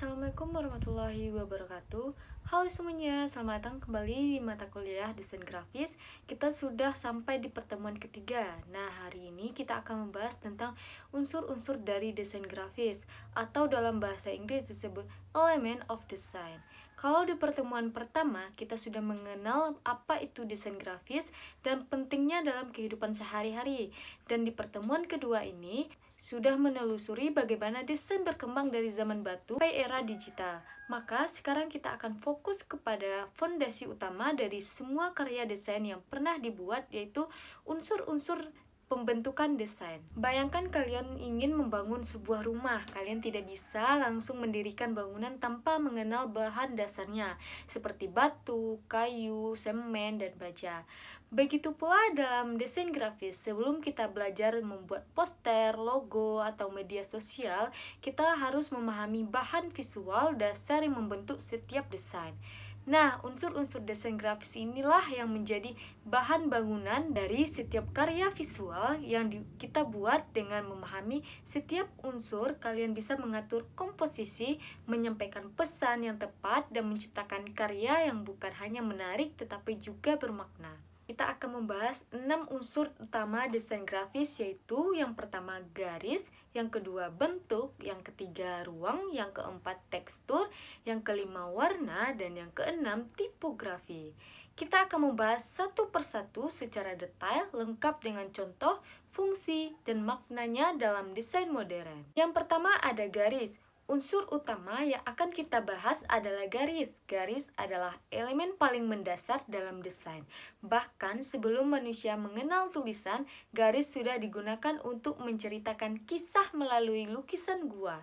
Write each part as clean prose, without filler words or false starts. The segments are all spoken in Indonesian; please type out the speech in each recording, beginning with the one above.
Assalamualaikum warahmatullahi wabarakatuh. Halo semuanya, selamat datang kembali di mata kuliah desain grafis. Kita sudah sampai di pertemuan ketiga. Nah, hari ini kita akan membahas tentang unsur-unsur dari desain grafis, atau dalam bahasa Inggris disebut element of design. Kalau di pertemuan pertama, kita sudah mengenal apa itu desain grafis dan pentingnya dalam kehidupan sehari-hari. Dan di pertemuan kedua ini, sudah menelusuri bagaimana desain berkembang dari zaman batu sampai era digital. Maka sekarang kita akan fokus kepada fondasi utama dari semua karya desain yang pernah dibuat, yaitu unsur-unsur pembentukan desain. Bayangkan kalian ingin membangun sebuah rumah. Kalian tidak bisa langsung mendirikan bangunan tanpa mengenal bahan dasarnya, seperti batu, kayu, semen, dan baja. Begitu pula dalam desain grafis, sebelum kita belajar membuat poster, logo, atau media sosial, kita harus memahami bahan visual dasar yang membentuk setiap desain. Nah, unsur-unsur desain grafis inilah yang menjadi bahan bangunan dari setiap karya visual yang kita buat. Dengan memahami setiap unsur, kalian bisa mengatur komposisi, menyampaikan pesan yang tepat, dan menciptakan karya yang bukan hanya menarik tetapi juga bermakna. Kita akan membahas 6 unsur utama desain grafis, yaitu yang pertama garis, yang kedua bentuk, yang ketiga ruang, yang keempat tekstur, yang kelima warna, dan yang keenam tipografi. Kita akan membahas satu persatu secara detail, lengkap dengan contoh, fungsi, dan maknanya dalam desain modern. Yang pertama ada garis. Unsur utama yang akan kita bahas adalah garis. Garis adalah elemen paling mendasar dalam desain. Bahkan sebelum manusia mengenal tulisan, garis sudah digunakan untuk menceritakan kisah melalui lukisan gua.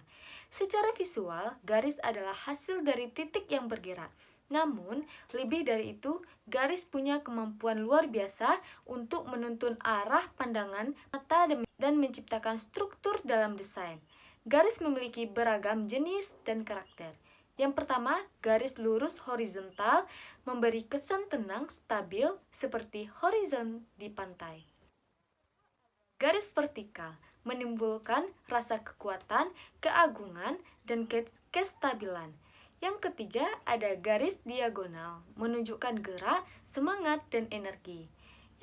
Secara visual, garis adalah hasil dari titik yang bergerak. Namun, lebih dari itu, garis punya kemampuan luar biasa untuk menuntun arah pandangan mata dan menciptakan struktur dalam desain. Garis memiliki beragam jenis dan karakter. Yang pertama, garis lurus horizontal memberi kesan tenang, stabil, seperti horizon di pantai. Garis vertikal menimbulkan rasa kekuatan, keagungan, dan kestabilan. Yang ketiga, ada garis diagonal, menunjukkan gerak, semangat, dan energi.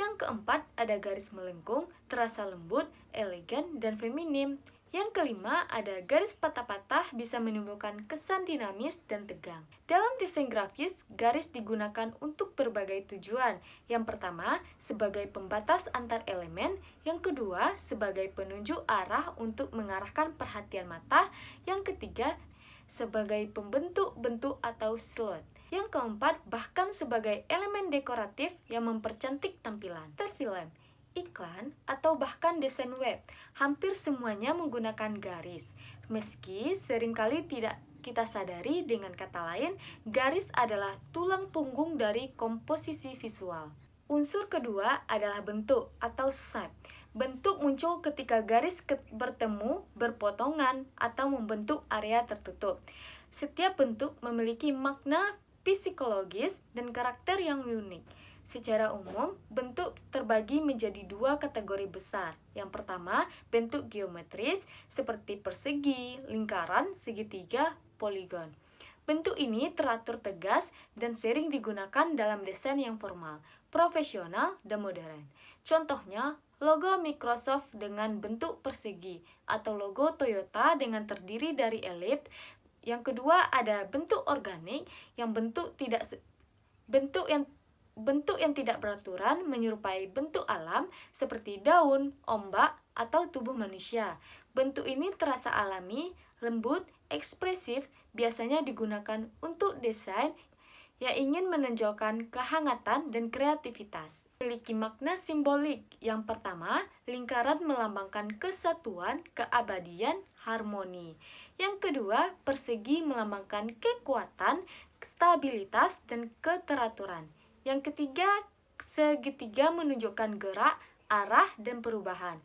Yang keempat, ada garis melengkung, terasa lembut, elegan, dan feminim. Yang kelima, ada garis patah-patah bisa menimbulkan kesan dinamis dan tegang. Dalam desain grafis, garis digunakan untuk berbagai tujuan. Yang pertama, sebagai pembatas antar elemen. Yang kedua, sebagai penunjuk arah untuk mengarahkan perhatian mata. Yang ketiga, sebagai pembentuk bentuk atau slot. Yang keempat, bahkan sebagai elemen dekoratif yang mempercantik tampilan. Terfilm, iklan, atau bahkan desain web, hampir semuanya menggunakan garis. Meski seringkali tidak kita sadari, dengan kata lain, garis adalah tulang punggung dari komposisi visual. Unsur kedua adalah bentuk atau shape. Bentuk muncul ketika garis bertemu, berpotongan, atau membentuk area tertutup. Setiap bentuk memiliki makna psikologis dan karakter yang unik. Secara umum, bentuk terbagi menjadi dua kategori besar. Yang pertama, bentuk geometris seperti persegi, lingkaran, segitiga, poligon. Bentuk ini teratur tegas dan sering digunakan dalam desain yang formal, profesional, dan modern. Contohnya, logo Microsoft dengan bentuk persegi, atau logo Toyota dengan terdiri dari elips. Yang kedua, ada bentuk organik yang bentuk yang tidak beraturan, menyerupai bentuk alam seperti daun, ombak, atau tubuh manusia. Bentuk ini terasa alami, lembut, ekspresif, biasanya digunakan untuk desain yang ingin menonjolkan kehangatan dan kreativitas. Memiliki makna simbolik. Yang pertama, lingkaran melambangkan kesatuan, keabadian, harmoni. Yang kedua, persegi melambangkan kekuatan, stabilitas, dan keteraturan. Yang ketiga, segitiga menunjukkan gerak, arah, dan perubahan.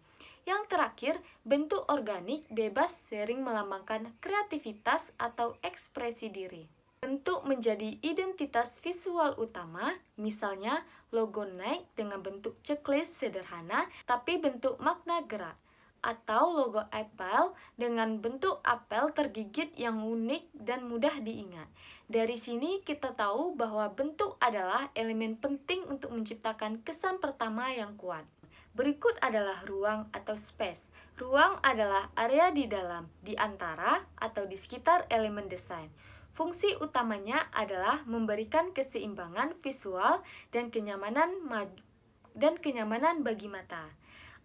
Yang terakhir, bentuk organik bebas sering melambangkan kreativitas atau ekspresi diri. Bentuk menjadi identitas visual utama, misalnya logo Nike dengan bentuk checklist sederhana tapi bentuk makna gerak. atau logo Apple dengan bentuk apel tergigit yang unik dan mudah diingat. Dari sini kita tahu bahwa bentuk adalah elemen penting untuk menciptakan kesan pertama yang kuat. Berikut adalah ruang atau space. Ruang adalah area di dalam, di antara, atau di sekitar elemen desain. Fungsi utamanya adalah memberikan keseimbangan visual dan kenyamanan bagi mata.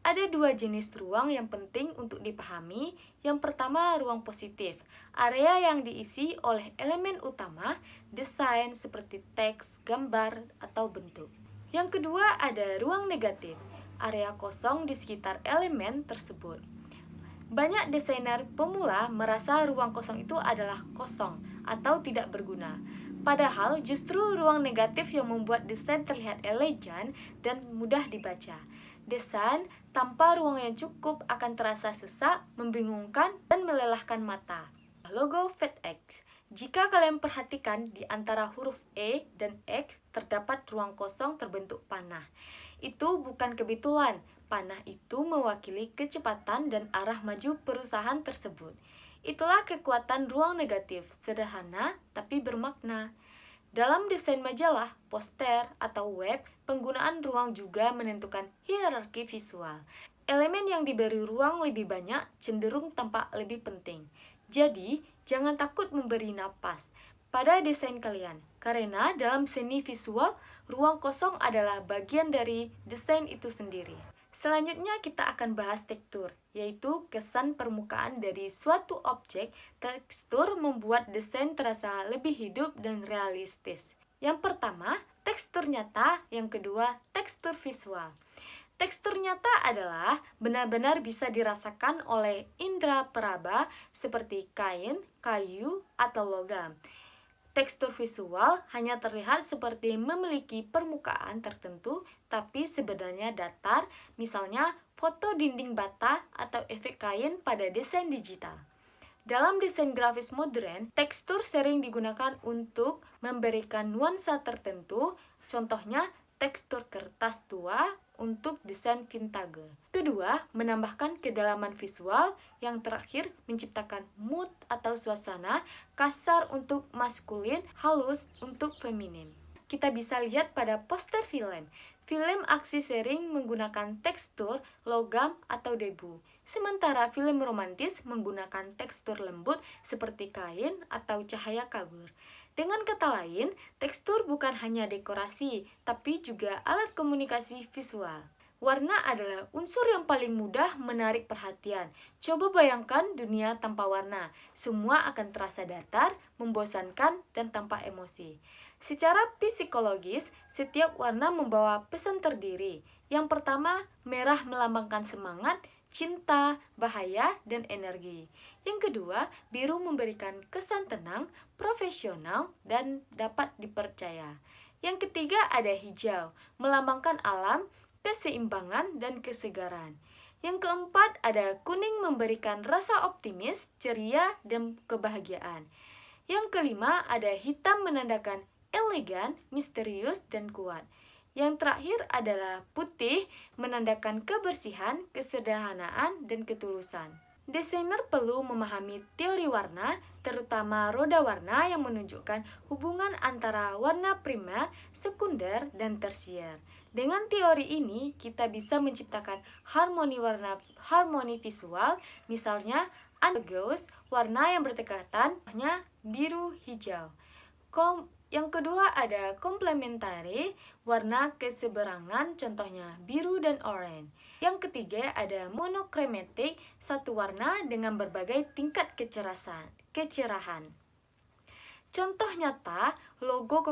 Ada dua jenis ruang yang penting untuk dipahami. Yang pertama, ruang positif, area yang diisi oleh elemen utama, desain seperti teks, gambar, atau bentuk. Yang kedua, ada ruang negatif, area kosong di sekitar elemen tersebut. Banyak desainer pemula merasa ruang kosong itu adalah kosong atau tidak berguna. Padahal justru ruang negatif yang membuat desain terlihat elegan dan mudah dibaca. Desain tanpa ruang yang cukup akan terasa sesak, membingungkan, dan melelahkan mata. Logo FedEx. Jika kalian perhatikan di antara huruf E dan X terdapat ruang kosong terbentuk panah. Itu bukan kebetulan. Panah itu mewakili kecepatan dan arah maju perusahaan tersebut. Itulah kekuatan ruang negatif, sederhana tapi bermakna. Dalam desain majalah, poster, atau web, penggunaan ruang juga menentukan hierarki visual. Elemen yang diberi ruang lebih banyak cenderung tampak lebih penting. Jadi, jangan takut memberi napas pada desain kalian, karena dalam seni visual, ruang kosong adalah bagian dari desain itu sendiri. Selanjutnya kita akan bahas tekstur, yaitu kesan permukaan dari suatu objek. Tekstur membuat desain terasa lebih hidup dan realistis. Yang pertama, tekstur nyata, yang kedua, tekstur visual. Tekstur nyata adalah benar-benar bisa dirasakan oleh indera peraba seperti kain, kayu, atau logam. Tekstur visual hanya terlihat seperti memiliki permukaan tertentu, tapi sebenarnya datar, misalnya foto dinding bata atau efek kain pada desain digital. Dalam desain grafis modern, tekstur sering digunakan untuk memberikan nuansa tertentu, contohnya tekstur kertas tua untuk desain vintage. Kedua, menambahkan kedalaman visual. Yang terakhir, menciptakan mood atau suasana, kasar untuk maskulin, halus untuk feminin. Kita bisa lihat pada poster film. Film aksi sering menggunakan tekstur logam atau debu. Sementara film romantis menggunakan tekstur lembut seperti kain atau cahaya kabur. Dengan kata lain, tekstur bukan hanya dekorasi, tapi juga alat komunikasi visual. Warna adalah unsur yang paling mudah menarik perhatian. Coba bayangkan dunia tanpa warna. Semua akan terasa datar, membosankan, dan tanpa emosi. Secara psikologis, setiap warna membawa pesan terdiri. Yang pertama, merah melambangkan semangat, cinta, bahaya, dan energi. Yang kedua, biru memberikan kesan tenang, profesional, dan dapat dipercaya. Yang ketiga ada hijau, melambangkan alam, keseimbangan, dan kesegaran. Yang keempat ada kuning memberikan rasa optimis, ceria, dan kebahagiaan. Yang kelima ada hitam menandakan elegan, misterius, dan kuat. Yang terakhir adalah putih menandakan kebersihan, kesederhanaan, dan ketulusan. Desainer perlu memahami teori warna, terutama roda warna yang menunjukkan hubungan antara warna primer, sekunder, dan tersier. Dengan teori ini, kita bisa menciptakan harmoni visual, misalnya androgynous, warna yang berdekatan, contohnya biru hijau. Yang kedua ada komplementari, warna keseberangan, contohnya biru dan oranye. Yang ketiga ada monokromatik, satu warna dengan berbagai tingkat kecerahan. Contoh nyata, logo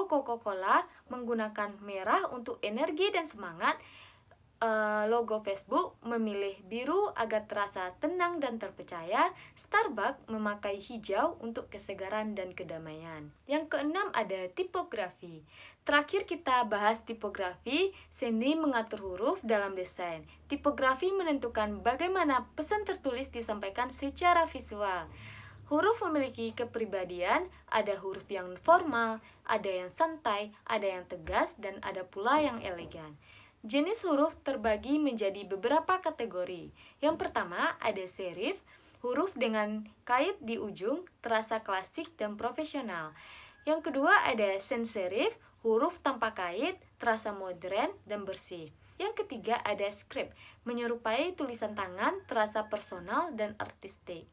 Coca-Cola menggunakan merah untuk energi dan semangat. Logo Facebook memilih biru agar terasa tenang dan terpercaya. Starbucks memakai hijau untuk kesegaran dan kedamaian. Yang keenam ada tipografi. Terakhir kita bahas tipografi, seni mengatur huruf dalam desain. Tipografi menentukan bagaimana pesan tertulis disampaikan secara visual. Huruf memiliki kepribadian, ada huruf yang formal, ada yang santai, ada yang tegas, dan ada pula yang elegan. Jenis huruf terbagi menjadi beberapa kategori. Yang pertama ada serif, huruf dengan kait di ujung, terasa klasik dan profesional. Yang kedua ada sans serif, huruf tanpa kait, terasa modern dan bersih. Yang ketiga ada script, menyerupai tulisan tangan, terasa personal dan artistik.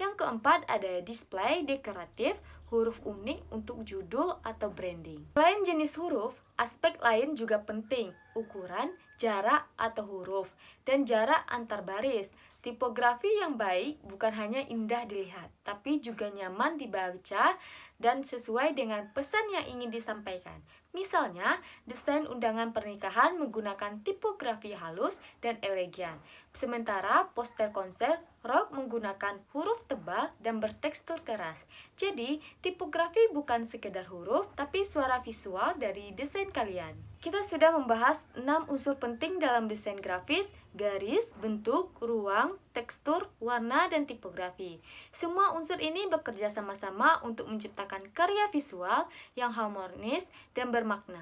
Yang keempat ada display dekoratif, huruf unik untuk judul atau branding. Selain jenis huruf, aspek lain juga penting, ukuran, jarak atau huruf, dan jarak antar baris. Tipografi yang baik bukan hanya indah dilihat, tapi juga nyaman dibaca dan sesuai dengan pesan yang ingin disampaikan. Misalnya, desain undangan pernikahan menggunakan tipografi halus dan elegan. Sementara poster konser rock menggunakan huruf tebal dan bertekstur keras. Jadi, tipografi bukan sekedar huruf, tapi suara visual dari desain kalian. Kita sudah membahas 6 unsur penting dalam desain grafis: garis, bentuk, ruang, tekstur, warna, dan tipografi. Semua unsur ini bekerja sama-sama untuk menciptakan karya visual yang harmonis dan bermakna.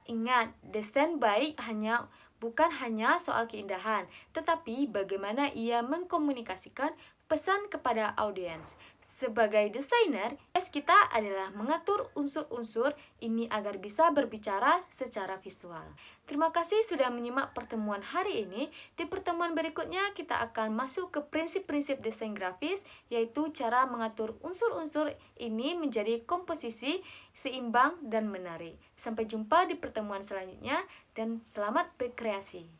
Ingat, desain baik bukan hanya soal keindahan, tetapi bagaimana ia mengkomunikasikan pesan kepada audiens. Sebagai desainer, tugas kita adalah mengatur unsur-unsur ini agar bisa berbicara secara visual. Terima kasih sudah menyimak pertemuan hari ini. Di pertemuan berikutnya kita akan masuk ke prinsip-prinsip desain grafis, yaitu cara mengatur unsur-unsur ini menjadi komposisi seimbang dan menarik. Sampai jumpa di pertemuan selanjutnya dan selamat berkreasi.